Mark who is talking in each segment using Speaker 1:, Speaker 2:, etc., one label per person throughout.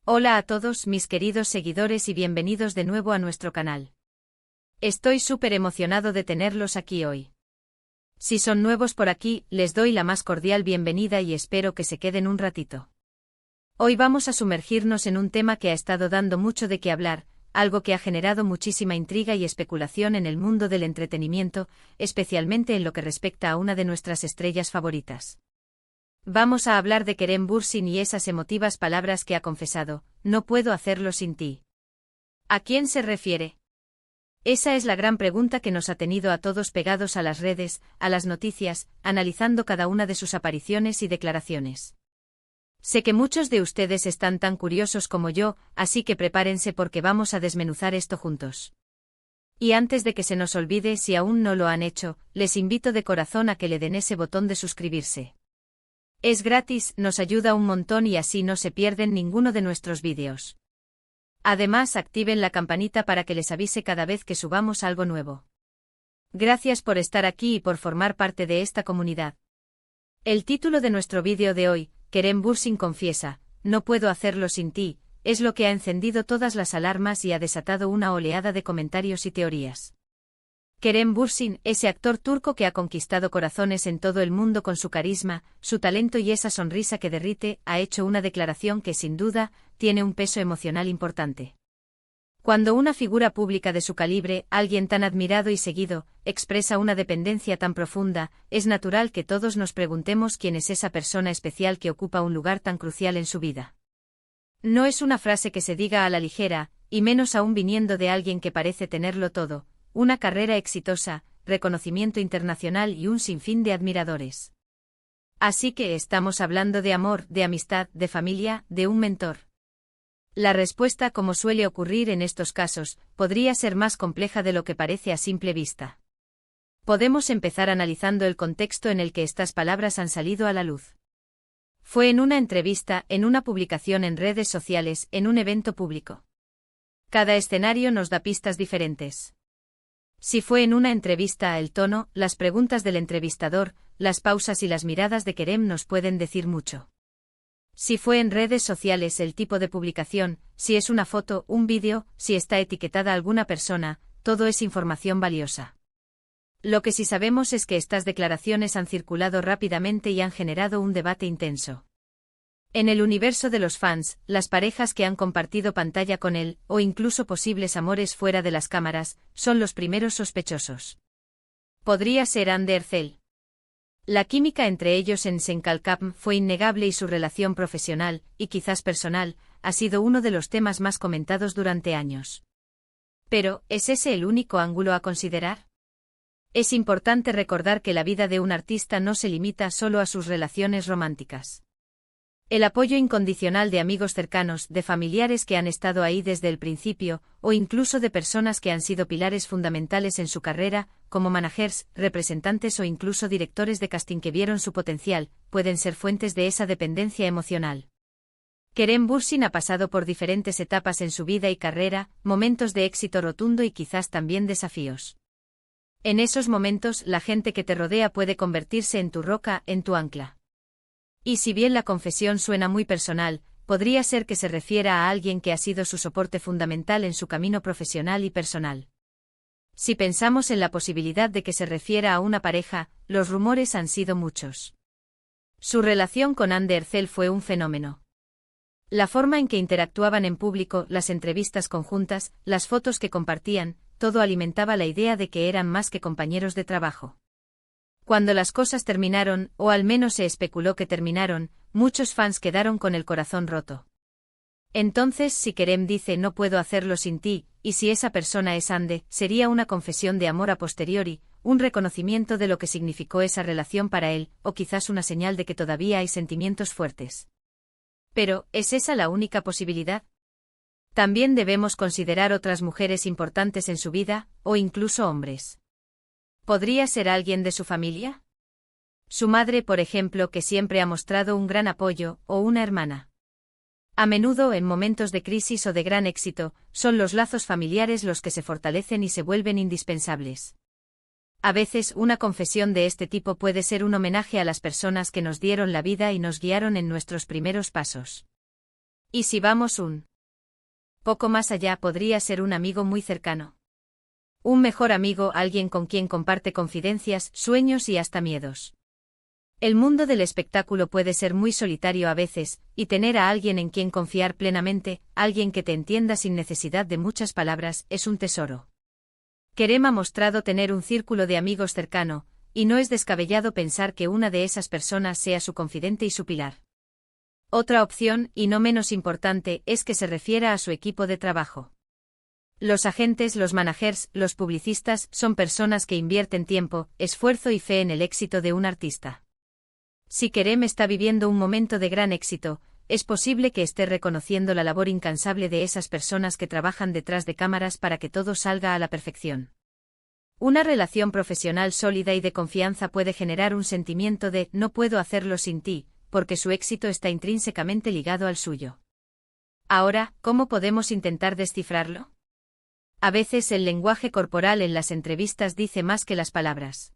Speaker 1: Hola a todos mis queridos seguidores y bienvenidos de nuevo a nuestro canal. Estoy súper emocionado de tenerlos aquí hoy. Si son nuevos por aquí, les doy la más cordial bienvenida y espero que se queden un ratito. Hoy vamos a sumergirnos en un tema que ha estado dando mucho de qué hablar, algo que ha generado muchísima intriga y especulación en el mundo del entretenimiento, especialmente en lo que respecta a una de nuestras estrellas favoritas. Vamos a hablar de Kerem Bürsin y esas emotivas palabras que ha confesado: no puedo hacerlo sin ti. ¿A quién se refiere? Esa es la gran pregunta que nos ha tenido a todos pegados a las redes, a las noticias, analizando cada una de sus apariciones y declaraciones. Sé que muchos de ustedes están tan curiosos como yo, así que prepárense porque vamos a desmenuzar esto juntos. Y antes de que se nos olvide, si aún no lo han hecho, les invito de corazón a que le den ese botón de suscribirse. Es gratis, nos ayuda un montón y así no se pierden ninguno de nuestros vídeos. Además, activen la campanita para que les avise cada vez que subamos algo nuevo. Gracias por estar aquí y por formar parte de esta comunidad. El título de nuestro vídeo de hoy, Kerem Bürsin confiesa: no puedo hacerlo sin ti, es lo que ha encendido todas las alarmas y ha desatado una oleada de comentarios y teorías. Kerem Bürsin, ese actor turco que ha conquistado corazones en todo el mundo con su carisma, su talento y esa sonrisa que derrite, ha hecho una declaración que sin duda tiene un peso emocional importante. Cuando una figura pública de su calibre, alguien tan admirado y seguido, expresa una dependencia tan profunda, es natural que todos nos preguntemos quién es esa persona especial que ocupa un lugar tan crucial en su vida. No es una frase que se diga a la ligera, y menos aún viniendo de alguien que parece tenerlo todo: una carrera exitosa, reconocimiento internacional y un sinfín de admiradores. Así que estamos hablando de amor, de amistad, de familia, de un mentor. La respuesta, como suele ocurrir en estos casos, podría ser más compleja de lo que parece a simple vista. Podemos empezar analizando el contexto en el que estas palabras han salido a la luz. Fue en una entrevista, en una publicación en redes sociales, en un evento público. Cada escenario nos da pistas diferentes. Si fue en una entrevista, el tono, las preguntas del entrevistador, las pausas y las miradas de Kerem nos pueden decir mucho. Si fue en redes sociales, el tipo de publicación, si es una foto, un vídeo, si está etiquetada alguna persona, todo es información valiosa. Lo que sí sabemos es que estas declaraciones han circulado rápidamente y han generado un debate intenso. En el universo de los fans, las parejas que han compartido pantalla con él, o incluso posibles amores fuera de las cámaras, son los primeros sospechosos. Podría ser Hande Erçel. La química entre ellos en Senkalkapm fue innegable y su relación profesional, y quizás personal, ha sido uno de los temas más comentados durante años. Pero, ¿es ese el único ángulo a considerar? Es importante recordar que la vida de un artista no se limita solo a sus relaciones románticas. El apoyo incondicional de amigos cercanos, de familiares que han estado ahí desde el principio, o incluso de personas que han sido pilares fundamentales en su carrera, como managers, representantes o incluso directores de casting que vieron su potencial, pueden ser fuentes de esa dependencia emocional. Kerem Bürsin ha pasado por diferentes etapas en su vida y carrera, momentos de éxito rotundo y quizás también desafíos. En esos momentos, la gente que te rodea puede convertirse en tu roca, en tu ancla. Y si bien la confesión suena muy personal, podría ser que se refiera a alguien que ha sido su soporte fundamental en su camino profesional y personal. Si pensamos en la posibilidad de que se refiera a una pareja, los rumores han sido muchos. Su relación con Hande Erçel fue un fenómeno. La forma en que interactuaban en público, las entrevistas conjuntas, las fotos que compartían, todo alimentaba la idea de que eran más que compañeros de trabajo. Cuando las cosas terminaron, o al menos se especuló que terminaron, muchos fans quedaron con el corazón roto. Entonces, si Kerem dice no puedo hacerlo sin ti, y si esa persona es Hande, sería una confesión de amor a posteriori, un reconocimiento de lo que significó esa relación para él, o quizás una señal de que todavía hay sentimientos fuertes. Pero, ¿es esa la única posibilidad? También debemos considerar otras mujeres importantes en su vida, o incluso hombres. ¿Podría ser alguien de su familia? Su madre, por ejemplo, que siempre ha mostrado un gran apoyo, o una hermana. A menudo, en momentos de crisis o de gran éxito, son los lazos familiares los que se fortalecen y se vuelven indispensables. A veces, una confesión de este tipo puede ser un homenaje a las personas que nos dieron la vida y nos guiaron en nuestros primeros pasos. Y si vamos un poco más allá, podría ser un amigo muy cercano. Un mejor amigo, alguien con quien comparte confidencias, sueños y hasta miedos. El mundo del espectáculo puede ser muy solitario a veces, y tener a alguien en quien confiar plenamente, alguien que te entienda sin necesidad de muchas palabras, es un tesoro. Kerem ha mostrado tener un círculo de amigos cercano, y no es descabellado pensar que una de esas personas sea su confidente y su pilar. Otra opción, y no menos importante, es que se refiera a su equipo de trabajo. Los agentes, los managers, los publicistas, son personas que invierten tiempo, esfuerzo y fe en el éxito de un artista. Si Kerem está viviendo un momento de gran éxito, es posible que esté reconociendo la labor incansable de esas personas que trabajan detrás de cámaras para que todo salga a la perfección. Una relación profesional sólida y de confianza puede generar un sentimiento de «no puedo hacerlo sin ti», porque su éxito está intrínsecamente ligado al suyo. Ahora, ¿cómo podemos intentar descifrarlo? A veces el lenguaje corporal en las entrevistas dice más que las palabras.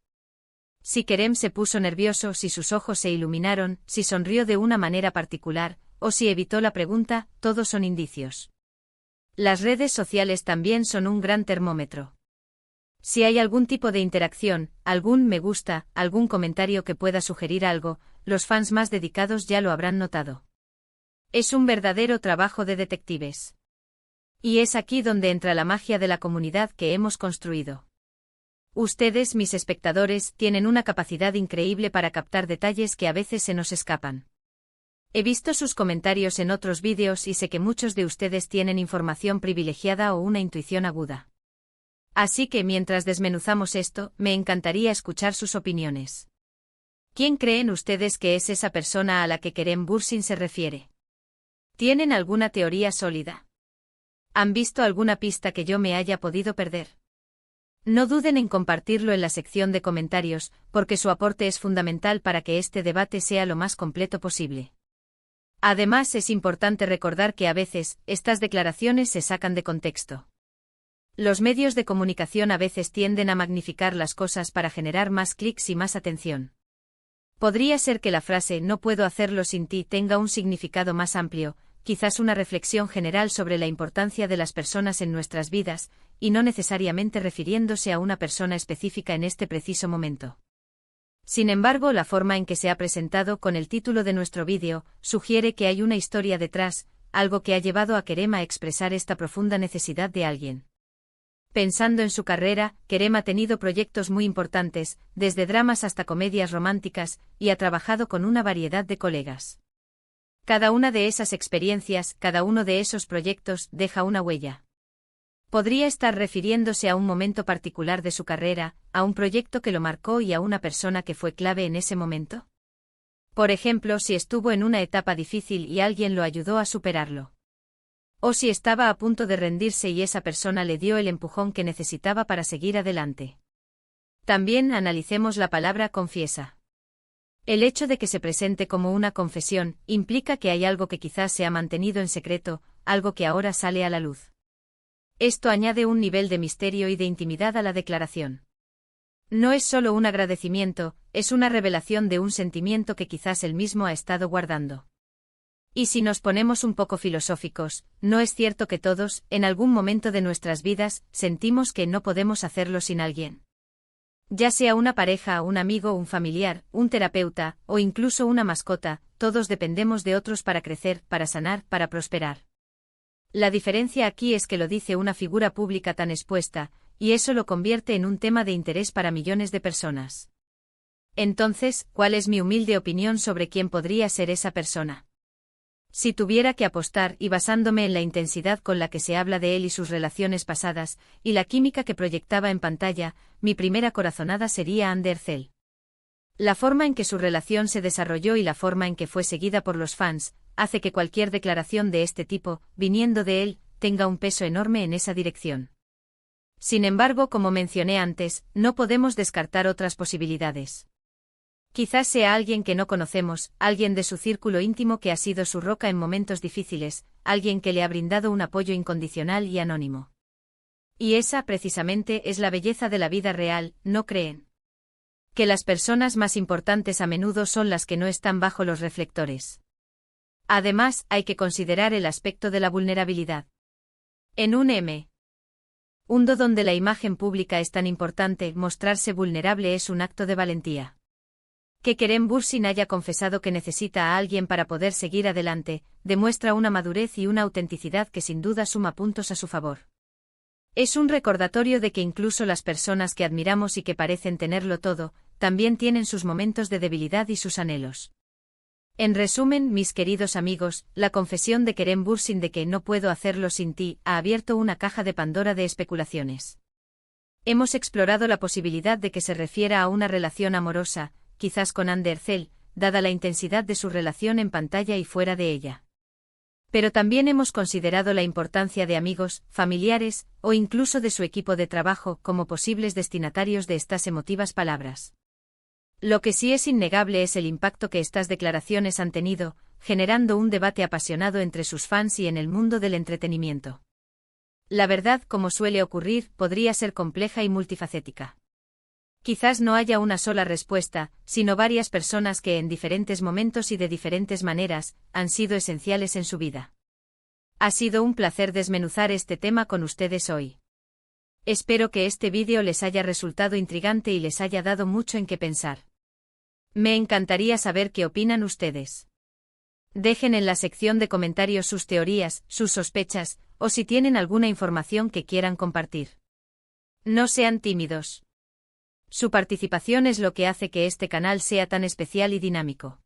Speaker 1: Si Kerem se puso nervioso, si sus ojos se iluminaron, si sonrió de una manera particular, o si evitó la pregunta, todos son indicios. Las redes sociales también son un gran termómetro. Si hay algún tipo de interacción, algún me gusta, algún comentario que pueda sugerir algo, los fans más dedicados ya lo habrán notado. Es un verdadero trabajo de detectives. Y es aquí donde entra la magia de la comunidad que hemos construido. Ustedes, mis espectadores, tienen una capacidad increíble para captar detalles que a veces se nos escapan. He visto sus comentarios en otros vídeos y sé que muchos de ustedes tienen información privilegiada o una intuición aguda. Así que mientras desmenuzamos esto, me encantaría escuchar sus opiniones. ¿Quién creen ustedes que es esa persona a la que Kerem Bürsin se refiere? ¿Tienen alguna teoría sólida? ¿Han visto alguna pista que yo me haya podido perder? No duden en compartirlo en la sección de comentarios, porque su aporte es fundamental para que este debate sea lo más completo posible. Además, es importante recordar que a veces, estas declaraciones se sacan de contexto. Los medios de comunicación a veces tienden a magnificar las cosas para generar más clics y más atención. Podría ser que la frase «no puedo hacerlo sin ti» tenga un significado más amplio, quizás una reflexión general sobre la importancia de las personas en nuestras vidas, y no necesariamente refiriéndose a una persona específica en este preciso momento. Sin embargo, la forma en que se ha presentado con el título de nuestro vídeo, sugiere que hay una historia detrás, algo que ha llevado a Kerem a expresar esta profunda necesidad de alguien. Pensando en su carrera, Kerem ha tenido proyectos muy importantes, desde dramas hasta comedias románticas, y ha trabajado con una variedad de colegas. Cada una de esas experiencias, cada uno de esos proyectos, deja una huella. Podría estar refiriéndose a un momento particular de su carrera, a un proyecto que lo marcó y a una persona que fue clave en ese momento. Por ejemplo, si estuvo en una etapa difícil y alguien lo ayudó a superarlo. O si estaba a punto de rendirse y esa persona le dio el empujón que necesitaba para seguir adelante. También analicemos la palabra confiesa. El hecho de que se presente como una confesión, implica que hay algo que quizás se ha mantenido en secreto, algo que ahora sale a la luz. Esto añade un nivel de misterio y de intimidad a la declaración. No es solo un agradecimiento, es una revelación de un sentimiento que quizás él mismo ha estado guardando. Y si nos ponemos un poco filosóficos, ¿no es cierto que todos, en algún momento de nuestras vidas, sentimos que no podemos hacerlo sin alguien? Ya sea una pareja, un amigo, un familiar, un terapeuta, o incluso una mascota, todos dependemos de otros para crecer, para sanar, para prosperar. La diferencia aquí es que lo dice una figura pública tan expuesta, y eso lo convierte en un tema de interés para millones de personas. Entonces, ¿cuál es mi humilde opinión sobre quién podría ser esa persona? Si tuviera que apostar y basándome en la intensidad con la que se habla de él y sus relaciones pasadas, y la química que proyectaba en pantalla, mi primera corazonada sería Ander Zel. La forma en que su relación se desarrolló y la forma en que fue seguida por los fans, hace que cualquier declaración de este tipo, viniendo de él, tenga un peso enorme en esa dirección. Sin embargo, como mencioné antes, no podemos descartar otras posibilidades. Quizás sea alguien que no conocemos, alguien de su círculo íntimo que ha sido su roca en momentos difíciles, alguien que le ha brindado un apoyo incondicional y anónimo. Y esa, precisamente, es la belleza de la vida real, ¿no creen? Que las personas más importantes a menudo son las que no están bajo los reflectores. Además, hay que considerar el aspecto de la vulnerabilidad. En un mundo donde la imagen pública es tan importante, mostrarse vulnerable es un acto de valentía. Que Kerem Bürsin haya confesado que necesita a alguien para poder seguir adelante, demuestra una madurez y una autenticidad que sin duda suma puntos a su favor. Es un recordatorio de que incluso las personas que admiramos y que parecen tenerlo todo, también tienen sus momentos de debilidad y sus anhelos. En resumen, mis queridos amigos, la confesión de Kerem Bürsin de que no puedo hacerlo sin ti ha abierto una caja de Pandora de especulaciones. Hemos explorado la posibilidad de que se refiera a una relación amorosa, quizás con Hande Erçel, dada la intensidad de su relación en pantalla y fuera de ella. Pero también hemos considerado la importancia de amigos, familiares, o incluso de su equipo de trabajo como posibles destinatarios de estas emotivas palabras. Lo que sí es innegable es el impacto que estas declaraciones han tenido, generando un debate apasionado entre sus fans y en el mundo del entretenimiento. La verdad, como suele ocurrir, podría ser compleja y multifacética. Quizás no haya una sola respuesta, sino varias personas que en diferentes momentos y de diferentes maneras, han sido esenciales en su vida. Ha sido un placer desmenuzar este tema con ustedes hoy. Espero que este vídeo les haya resultado intrigante y les haya dado mucho en qué pensar. Me encantaría saber qué opinan ustedes. Dejen en la sección de comentarios sus teorías, sus sospechas, o si tienen alguna información que quieran compartir. No sean tímidos. Su participación es lo que hace que este canal sea tan especial y dinámico.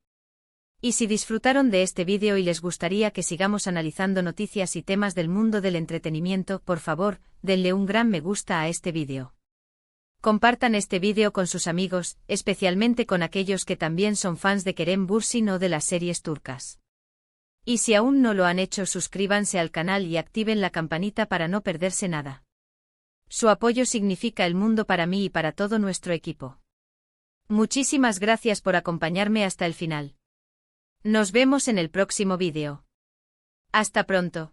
Speaker 1: Y si disfrutaron de este vídeo y les gustaría que sigamos analizando noticias y temas del mundo del entretenimiento, por favor, denle un gran me gusta a este vídeo. Compartan este vídeo con sus amigos, especialmente con aquellos que también son fans de Kerem Bürsin o de las series turcas. Y si aún no lo han hecho, suscríbanse al canal y activen la campanita para no perderse nada. Su apoyo significa el mundo para mí y para todo nuestro equipo. Muchísimas gracias por acompañarme hasta el final. Nos vemos en el próximo vídeo. Hasta pronto.